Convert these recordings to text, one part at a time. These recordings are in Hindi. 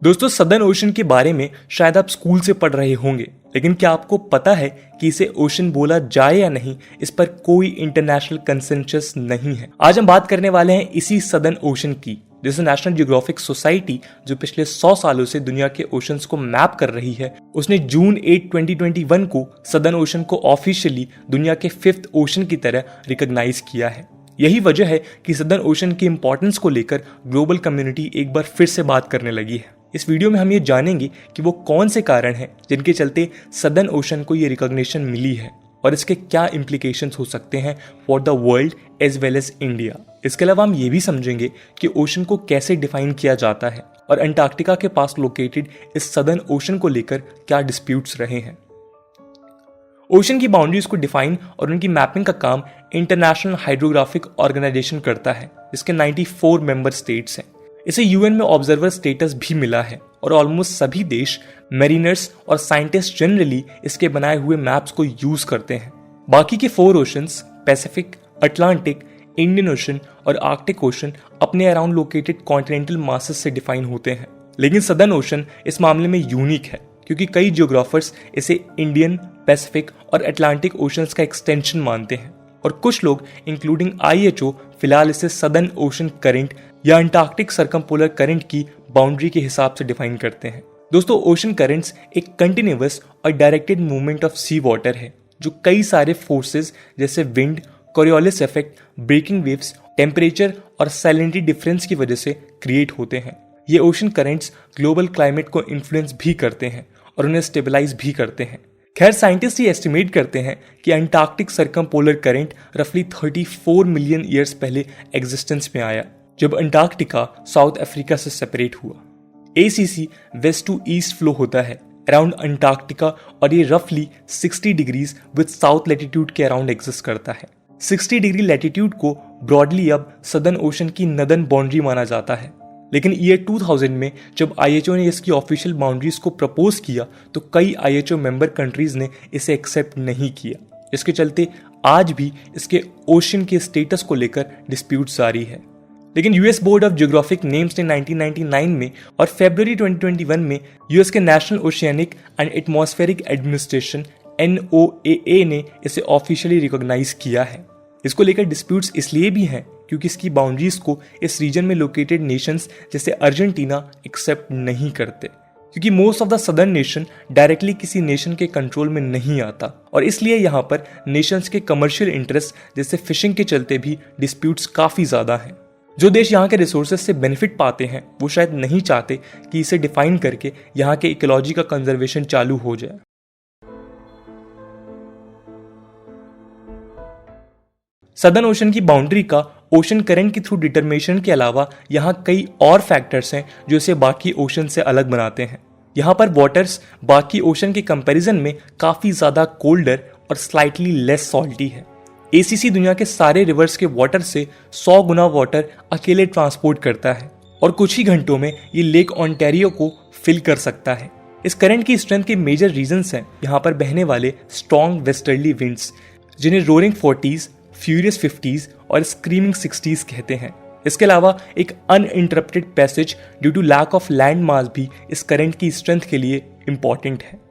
दोस्तों, सदर्न ओशन के बारे में शायद आप स्कूल से पढ़ रहे होंगे, लेकिन क्या आपको पता है कि इसे ओशन बोला जाए या नहीं, इस पर कोई इंटरनेशनल कंसेंसस नहीं है। आज हम बात करने वाले हैं इसी सदर्न ओशन की, जिसे नेशनल जियोग्राफिक सोसाइटी, जो पिछले 100 सालों से दुनिया के ओशंस को मैप कर रही है, उसने जून 8, 2021 को सदर्न ओशन को ऑफिशियली दुनिया के 5th ओशन की तरह रिकॉग्नाइज किया है। यही वजह है कि सदर्न ओशन की इंपॉर्टेंस को लेकर ग्लोबल कम्युनिटी एक बार फिर से बात करने लगी है। इस वीडियो में हम ये जानेंगे कि वो कौन से कारण हैं जिनके चलते सदर्न ओशन को ये रिकॉग्निशन मिली है और इसके क्या इम्प्लीकेशंस हो सकते हैं for the world as well as India. इसके अलावा हम ये भी समझेंगे कि ओशन को कैसे डिफाइन किया जाता है और अंटार्कटिका के पास लोकेटेड इस सदर्न ओशन को लेकर क्या डिस्प्यूट्स रहे हैं। ओशन की बाउंड्रीज को डिफाइन और उनकी मैपिंग का काम इंटरनेशनल हाइड्रोग्राफिक ऑर्गेनाइजेशन करता है, जिसके 94 मेंबर स्टेट्स हैं। इसे यूएन में ऑब्जर्वर स्टेटस भी मिला है और ऑलमोस्ट सभी देश, मेरीनर्स और साइंटिस्ट जनरली इसके बनाए हुए मैप्स को यूज करते हैं। बाकी के 4 oceans, Pacific, Atlantic, Indian ocean और आर्कटिक ओशन, अपने अराउंड लोकेटेड कॉन्टिनेंटल मासेस से डिफाइन होते हैं। लेकिन सदर्न ओशन इस मामले में यूनिक है, क्योंकि कई जियोग्राफर्स इसे इंडियन, पैसिफिक और अटलांटिक ओशंस का एक्सटेंशन मानते हैं और कुछ लोग इंक्लूडिंग IHO फिलहाल इसे सदर्न ओशन करंट या अंटार्कटिक सर्कमपोलर करंट की बाउंड्री के हिसाब से डिफाइन करते हैं। दोस्तों, ओशन करंट्स एक कंटिन्यूअस और directed movement of sea water है, जो कई सारे फोर्सेस जैसे wind, Coriolis effect, breaking waves, temperature और सैलिनिटी डिफरेंस की वजह से क्रिएट होते हैं। ये ओशन करंट्स ग्लोबल क्लाइमेट को इन्फ्लुएंस भी करते हैं और उन्हें स्टेबलाइज भी करते हैं। खैर, साइंटिस्ट ये एस्टिमेट करते हैं कि अंटार्कटिक सर्कमपोलर करंट रफली 34 मिलियन ईयर्स पहले एग्जिस्टेंस में आया, जब अंटार्कटिका साउथ अफ्रीका से सेपरेट हुआ। ACC west to east flow होता है अराउंड अंटार्कटिका और ये रफली 60 डिग्रीज विद साउथ लैटिट्यूड के अराउंड एग्जिस्ट करता है। 60 डिग्री लैटिट्यूड को ब्रॉडली अब सदर्न ओशन की नदर्न बाउंड्री माना जाता है, लेकिन ईयर 2000 में जब IHO ने इसकी ऑफिशियल बाउंड्रीज को प्रपोज किया तो कई IHO मेंबर कंट्रीज ने इसे एक्सेप्ट नहीं किया। इसके चलते आज भी इसके ओशन के स्टेटस को लेकर डिस्प्यूट जारी है। लेकिन US board of geographic names ने 1999 में और फरवरी 2021 में US के national oceanic and atmospheric administration NOAA ने इसे ऑफिशियली रिकॉग्नाइज किया है। इसको लेकर डिस्प्यूट्स इसलिए भी हैं क्योंकि इसकी बाउंड्रीज को इस रीजन में लोकेटेड नेशंस जैसे अर्जेंटीना एक्सेप्ट नहीं करते, क्योंकि most of the southern nation directly किसी नेशन के कंट्रोल में नहीं आता और इसलिए यहाँ पर नेशंस के कमर्शियल इंटरेस्ट जैसे फिशिंग के चलते भी डिस्प्यूट्स काफी ज्यादा हैं। जो देश यहाँ के रिसोर्सेज से बेनिफिट पाते हैं वो शायद नहीं चाहते कि इसे डिफाइन करके यहाँ के इकोलॉजी का कंजर्वेशन चालू हो जाए। सदर्न ओशन की बाउंड्री का ओशन करंट के थ्रू डिटरमिनेशन के अलावा यहाँ कई और फैक्टर्स हैं जो इसे बाकी ओशन से अलग बनाते हैं। यहाँ पर वाटर्स बाकी ओशन के कंपैरिजन में काफी ज्यादा कोल्डर और स्लाइटली लेस सॉल्टी है। ACC दुनिया के सारे रिवर्स के वाटर से 100 गुना वाटर अकेले ट्रांसपोर्ट करता है और कुछ ही घंटों में ये लेक ओंटारियो को फिल कर सकता है। इस करंट की स्ट्रेंथ के मेजर रीजंस हैं यहाँ पर बहने वाले स्ट्रॉन्ग वेस्टर्ली विंड्स, जिन्हें रोरिंग 40s, फ्यूरियस 50s और स्क्रीमिंग 60s कहते हैं। इसके अलावा एक uninterrupted passage due to lack of land mass भी इस करंट की स्ट्रेंथ के लिए इंपॉर्टेंट है।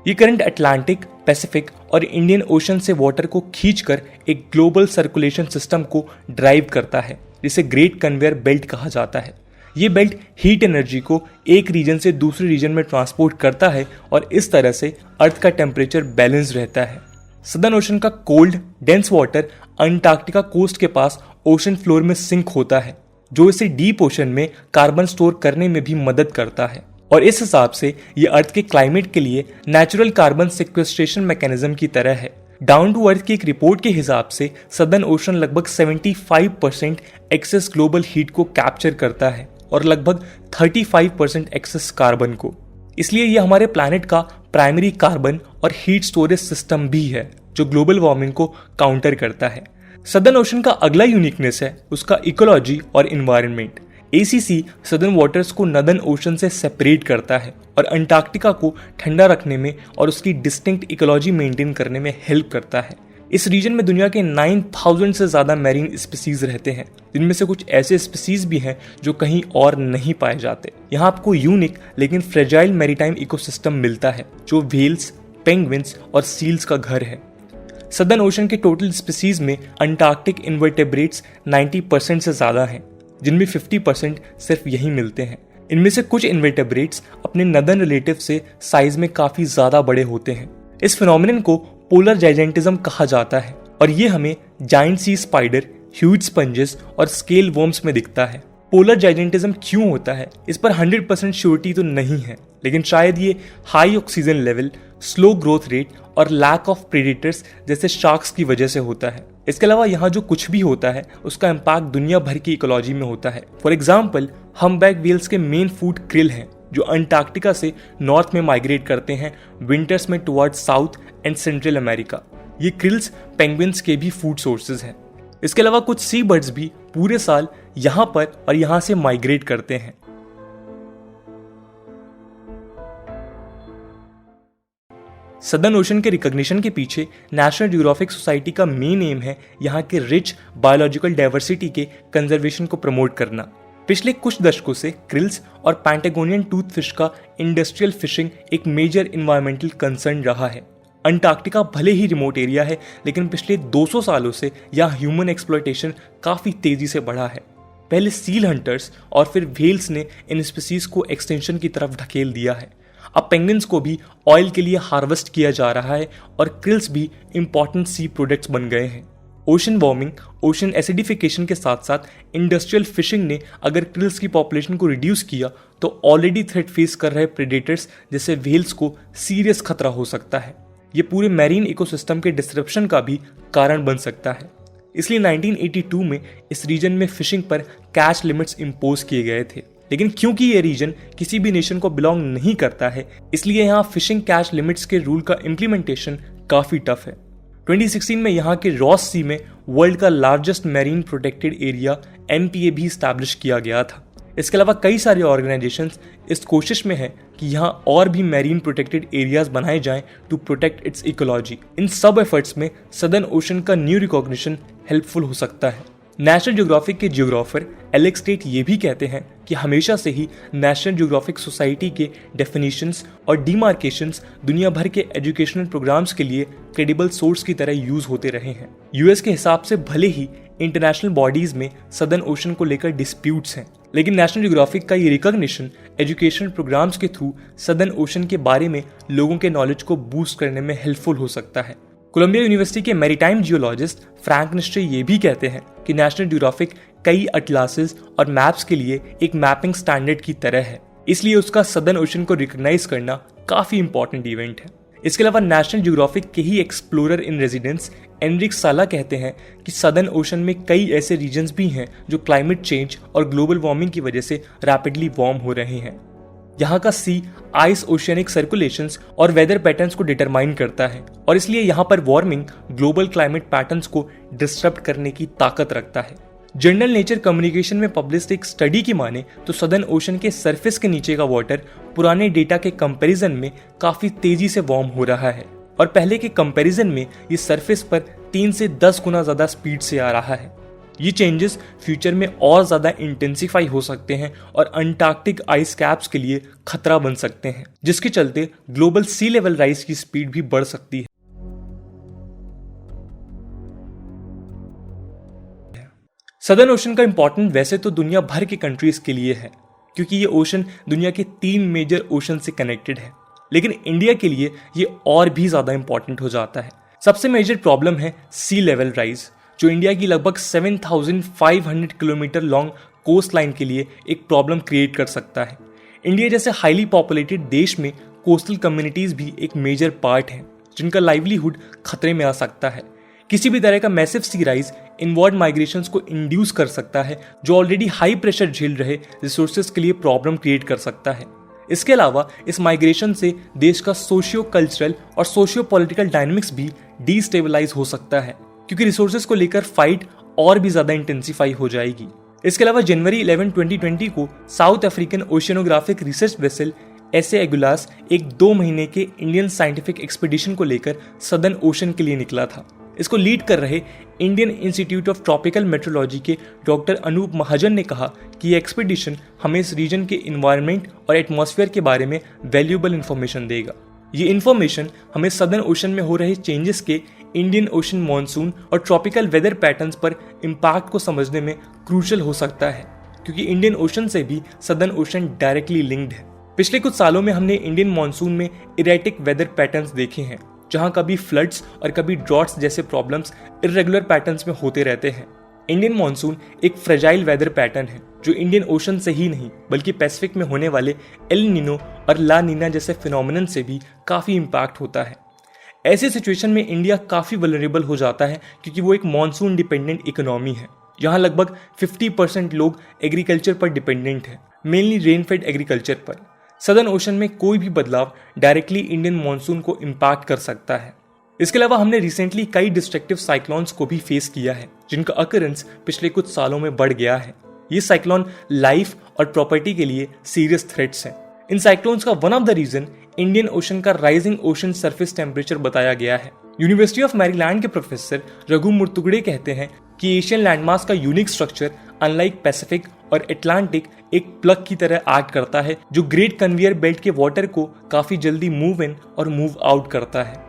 ये करंट अटलांटिक, पैसिफिक और इंडियन ओशन से वाटर को खींचकर एक ग्लोबल सर्कुलेशन सिस्टम को ड्राइव करता है, जिसे ग्रेट कन्वेयर बेल्ट कहा जाता है। ये बेल्ट हीट एनर्जी को एक रीजन से दूसरे रीजन में ट्रांसपोर्ट करता है और इस तरह से अर्थ का टेम्परेचर बैलेंस रहता है। सदर्न ओशन का cold dense water Antarctica coast के पास ओशन फ्लोर में सिंक होता है, जो इसे डीप ओशन में कार्बन स्टोर करने में भी मदद करता है और इस हिसाब से ये अर्थ के क्लाइमेट के लिए नेचुरल कार्बन सिक्वेस्ट्रेशन मैकेनिज्म की तरह है। डाउन टू अर्थ की एक रिपोर्ट के हिसाब से सदर्न ओशन लगभग 75% एक्सेस ग्लोबल हीट को कैप्चर करता है और लगभग 35% एक्सेस कार्बन को। इसलिए ये हमारे प्लैनेट का प्राइमरी कार्बन और हीट स्टोरेज सिस्टम भी है, जो ग्लोबल वार्मिंग को काउंटर करता है। सदर्न ओशन का अगला यूनिकनेस है उसका इकोलॉजी और इन्वायरमेंट। ACC सदर्न वाटर्स को नदर्न ओशन से सेपरेट करता है और अंटार्कटिका को ठंडा रखने में और उसकी डिस्टिंक्ट इकोलॉजी मेंटेन करने में हेल्प करता है। इस रीजन में दुनिया के 9000 से ज्यादा मैरीन स्पीसीज रहते हैं, जिनमें से कुछ ऐसे स्पीसीज भी हैं जो कहीं और नहीं पाए जाते। यहाँ आपको यूनिक लेकिन फ्रेजाइल मैरीटाइम इकोसिस्टम मिलता है जो व्हेल्स, पेंगुइन्स और सील्स का घर है। सदर्न ओशन के टोटल स्पीसीज में अंटार्कटिक इन्वर्टेब्रेट्स 90% से ज्यादा हैं, जिनमें 50% सिर्फ यही मिलते हैं। इनमें से कुछ इन्वर्टेब्रेट्स अपने नदर्न रिलेटिव से साइज में काफी ज्यादा बड़े होते हैं। इस फिनोमिनन को पोलर जाइजेंटिज्म कहा जाता है और ये हमें जाइंट सी स्पाइडर, ह्यूज स्पंजेस और स्केल वर्म्स में दिखता है। पोलर जाइजेंटिज्म क्यों होता है इस पर 100% श्योरिटी तो नहीं है, लेकिन शायद ये high oxygen level, slow growth rate और लैक ऑफ प्रेडेटर्स जैसे शार्क्स की वजह से होता है। इसके अलावा यहाँ जो कुछ भी होता है उसका इम्पैक्ट दुनिया भर की इकोलॉजी में होता है। फॉर एग्जाम्पल, हम्पबैक व्हेल्स के मेन फूड क्रिल हैं जो अंटार्कटिका से नॉर्थ में माइग्रेट करते हैं विंटर्स में towards south and central America. ये क्रिल्स पेंगुइन्स के भी फूड सोर्सेज हैं। इसके अलावा कुछ सी बर्ड्स भी पूरे साल यहाँ पर और यहाँ से माइग्रेट करते हैं। सदर्न ओशन के रिकॉग्निशन के पीछे नेशनल ज्योग्राफिक सोसाइटी का मेन एम है यहाँ के रिच बायोलॉजिकल डाइवर्सिटी के कंजर्वेशन को प्रमोट करना। पिछले कुछ दशकों से क्रिल्स और पैंटागोनियन टूथफिश का इंडस्ट्रियल फिशिंग एक मेजर इन्वायरमेंटल कंसर्न रहा है। अंटार्कटिका भले ही रिमोट एरिया है, लेकिन पिछले 200 सालों से यहाँ ह्यूमन एक्सप्लॉयटेशन काफी तेजी से बढ़ा है। पहले सील हंटर्स और फिर व्हेल्स ने इन स्पीसीज को एक्सटेंशन की तरफ ढकेल दिया है। अब पेंगुइन्स को भी ऑयल के लिए हार्वेस्ट किया जा रहा है और क्रिल्स भी इंपॉर्टेंट सी प्रोडक्ट्स बन गए हैं। ओशन वार्मिंग, ओशन एसिडिफिकेशन के साथ साथ इंडस्ट्रियल फिशिंग ने अगर क्रिल्स की पॉपुलेशन को रिड्यूस किया तो ऑलरेडी थ्रेट फेस कर रहे प्रेडेटर्स जैसे व्हेल्स को सीरियस खतरा हो सकता है। ये पूरे मैरीन इकोसिस्टम के डिसरप्शन का भी कारण बन सकता है। इसलिए 1982 में इस रीजन में फिशिंग पर कैच लिमिट्स इम्पोज किए गए थे, लेकिन क्योंकि ये रीजन किसी भी नेशन को बिलोंग नहीं करता है, इसलिए यहाँ फिशिंग कैच लिमिट्स के रूल का इम्प्लीमेंटेशन काफी टफ है। 2016 में यहाँ के रॉस सी में वर्ल्ड का largest marine protected area NPA भी स्टैब्लिश किया गया था। इसके अलावा कई सारे ऑर्गेनाइजेशंस इस कोशिश में है कि यहाँ और भी मैरीन प्रोटेक्टेड एरियाज बनाए जाएं टू प्रोटेक्ट इट्स इकोलॉजी। इन सब एफर्ट्स में सदर्न ओशन का न्यू रिकॉग्निशन हेल्पफुल हो सकता है। नेशनल ज्योग्राफिक के जियोग्राफर एलेक्स टेट ये भी कहते हैं कि हमेशा से ही नेशनल ज्योग्राफिक सोसाइटी के डेफिनेशंस और डिमार्केशंस दुनिया भर के एजुकेशनल प्रोग्राम्स के लिए क्रेडिबल सोर्स की तरह यूज होते रहे हैं। यूएस के हिसाब से भले ही इंटरनेशनल बॉडीज में सदर्न ओशन को लेकर डिस्प्यूट्स हैं, लेकिन नेशनल ज्योग्राफिक का ये रिकॉग्निशन एजुकेशनल प्रोग्राम्स के थ्रू सदर्न ओशन के बारे में लोगों के नॉलेज को बूस्ट करने में हेल्पफुल हो सकता है। कोलंबिया यूनिवर्सिटी के मैरीटाइम जियोलॉजिस्ट फ्रैंक निस्ट्रे ये भी कहते हैं कि नेशनल ज्योग्राफिक कई अटलासेस और मैप्स के लिए एक मैपिंग स्टैंडर्ड की तरह है, इसलिए उसका सदर्न ओशन को रिकॉग्नाइज करना काफी इंपॉर्टेंट इवेंट है। इसके अलावा नेशनल ज्योग्राफिक के ही एक्सप्लोरर इन रेजिडेंस एनरिक साला कहते हैं कि सदर्न ओशन में कई ऐसे रीजन्स भी हैं जो क्लाइमेट चेंज और ग्लोबल वार्मिंग की वजह से रैपिडली वार्म हो रहे हैं। यहाँ का सी आइस ओशियनिक सर्कुलेशंस और वेदर पैटर्न्स को डिटरमाइन करता है और इसलिए यहाँ पर वार्मिंग ग्लोबल क्लाइमेट पैटर्न्स को डिस्टर्ब करने की ताकत रखता है। जर्नल नेचर कम्युनिकेशन में पब्लिश्ड एक स्टडी की माने तो सदर्न ओशन के सरफेस के नीचे का वाटर पुराने डेटा के कंपैरिजन में काफी तेजी से वार्म हो रहा है और पहले के कंपैरिजन में ये सरफेस पर 3 से 10 गुना ज्यादा स्पीड से आ रहा है। ये चेंजेस फ्यूचर में और ज्यादा इंटेंसिफाई हो सकते हैं और अंटार्कटिक आइस कैप्स के लिए खतरा बन सकते हैं, जिसके चलते ग्लोबल सी लेवल राइज की स्पीड भी बढ़ सकती है। सदर्न ओशन का इंपॉर्टेंट वैसे तो दुनिया भर के कंट्रीज के लिए है, क्योंकि ये ओशन दुनिया के 3 मेजर ओशन से कनेक्टेड है, लेकिन इंडिया के लिए ये और भी ज्यादा इंपॉर्टेंट हो जाता है। सबसे मेजर प्रॉब्लम है सी लेवल राइज, जो इंडिया की लगभग 7,500 किलोमीटर लॉन्ग कोस्ट लाइन के लिए एक प्रॉब्लम क्रिएट कर सकता है। इंडिया जैसे हाईली पॉपुलेटेड देश में कोस्टल कम्युनिटीज भी एक मेजर पार्ट हैं, जिनका लाइवलीहुड खतरे में आ सकता है। किसी भी तरह का मैसिव सी राइज इनवर्ड माइग्रेशंस को इंड्यूस कर सकता है, जो ऑलरेडी हाई प्रेशर झेल रहे रिसोर्सेज के लिए प्रॉब्लम क्रिएट कर सकता है। इसके अलावा इस माइग्रेशन से देश का सोशियो कल्चरल और सोशियो पॉलिटिकल डायनेमिक्स भी डिस्टेबलाइज हो सकता है, क्योंकि रिसोर्सेज को लेकर फाइट और भी ज्यादा इंटेंसिफाई हो जाएगी। इसके अलावा जनवरी 11, 2020 को साउथ अफ्रीकन ओशियनोग्राफिक रिसर्च वेसल एसे एगुलास एक 2 महीने के इंडियन साइंटिफिक एक्सपीडिशन को लेकर सदर्न ओशन के लिए निकला था। इसको लीड कर रहे Indian institute of tropical metrology के डॉक्टर अनूप महाजन ने कहा कि ये एक्सपीडिशन हमें इस रीजन के इन्वायरमेंट और एटमॉस्फेयर के बारे में वैल्यूएबल इंफॉर्मेशन देगा। ये इन्फॉर्मेशन हमें सदर्न ओशन में हो रहे चेंजेस के इंडियन ओशन मॉनसून और ट्रॉपिकल वेदर पैटर्न्स पर इम्पैक्ट को समझने में क्रूशल हो सकता है, क्योंकि इंडियन ओशन से भी सदर्न ओशन डायरेक्टली लिंक्ड है। पिछले कुछ सालों में हमने इंडियन मॉनसून में इरेटिक वेदर पैटर्न्स देखे हैं, जहां कभी फ्लड्स और कभी ड्रॉट्स जैसे प्रॉब्लम्स इरेगुलर पैटर्न्स में होते रहते हैं। इंडियन मॉनसून एक फ्रेजाइल वेदर पैटर्न है जो इंडियन ओशन से ही नहीं बल्कि पैसिफिक में होने वाले एल नीनो और ला नीना जैसे फिनोमिनन से भी काफी इम्पैक्ट होता है। ऐसी सिचुएशन में इंडिया काफी वल्नरेबल हो जाता है, क्योंकि वो एक मॉनसून डिपेंडेंट इकोनॉमी है। यहाँ लगभग 50% लोग एग्रीकल्चर पर डिपेंडेंट है, मेनली रेनफेड एग्रीकल्चर पर। सदर्न ओशन में कोई भी बदलाव डायरेक्टली इंडियन मॉनसून को इम्पैक्ट कर सकता है। इसके अलावा हमने रिसेंटली कई डिस्ट्रक्टिव साइक्लोन्स को भी फेस किया है, जिनका अकरेंस पिछले कुछ सालों में बढ़ गया है। ये साइक्लोन लाइफ और प्रॉपर्टी के लिए सीरियस थ्रेट्स हैं। इन साइक्लोन्स का one of the reason Indian ocean का राइजिंग ओशन सरफेस टेम्परेचर बताया गया है। यूनिवर्सिटी ऑफ मैरीलैंड के प्रोफेसर रघु मुर्तुगड़े कहते हैं कि एशियन लैंडमास का यूनिक स्ट्रक्चर अनलाइक पैसिफिक और अटलांटिक एक प्लग की तरह एक्ट करता है, जो ग्रेट कन्वेयर बेल्ट के वाटर को काफी जल्दी मूव इन और मूव आउट करता है।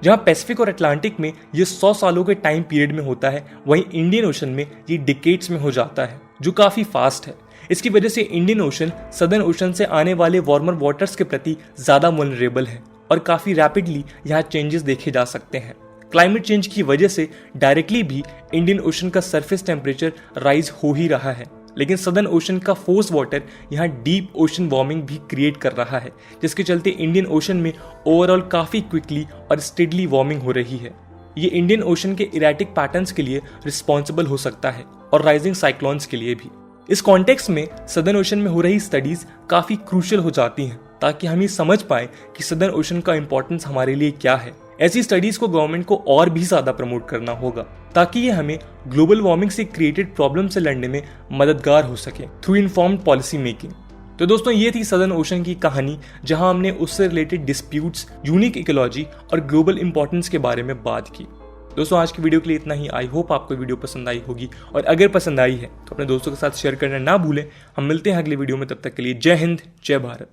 जहां पैसिफिक और अटलांटिक में ये 100 सालों के टाइम पीरियड में होता है, वहीं इंडियन ओशन में ये डिकेड्स में हो जाता है, जो काफी फास्ट है। इसकी वजह से इंडियन ओशन सदर्न ओशन से आने वाले वार्मर वाटर्स के प्रति ज्यादा वल्नरेबल है और काफी रैपिडली यहाँ चेंजेस देखे जा सकते हैं। क्लाइमेट चेंज की वजह से डायरेक्टली भी इंडियन ओशन का सरफेस टेम्परेचर राइज हो ही रहा है, लेकिन सदर्न ओशन का फोर्स वाटर यहाँ डीप ओशन वार्मिंग भी क्रिएट कर रहा है, जिसके चलते इंडियन ओशन में ओवरऑल काफी क्विकली और स्टेडली वार्मिंग हो रही है। ये इंडियन ओशन के इरेटिक पैटर्न्स के लिए रिस्पॉन्सिबल हो सकता है और राइजिंग साइक्लोन्स के लिए भी। इस कॉन्टेक्स्ट में सदर्न ओशन में हो रही स्टडीज काफी क्रूशियल हो जाती हैं, ताकि हम ये समझ पाए कि सदर्न ओशन का इंपॉर्टेंस हमारे लिए क्या है। ऐसी स्टडीज को गवर्नमेंट को और भी ज्यादा प्रमोट करना होगा, ताकि ये हमें ग्लोबल वार्मिंग से क्रिएटेड प्रॉब्लम से लड़ने में मददगार हो सके थ्रू इन्फॉर्म्ड पॉलिसी मेकिंग। तो दोस्तों, ये थी सदर्न ओशन की कहानी, जहां हमने उससे रिलेटेड डिस्प्यूट्स, यूनिक इकोलॉजी और ग्लोबल इंपॉर्टेंस के बारे में बात की। दोस्तों, आज की वीडियो के लिए इतना ही। आई होप आपको वीडियो पसंद आई होगी, और अगर पसंद आई है तो अपने दोस्तों के साथ शेयर करना ना भूलें। हम मिलते हैं अगले वीडियो में, तब तक के लिए जय हिंद, जय भारत।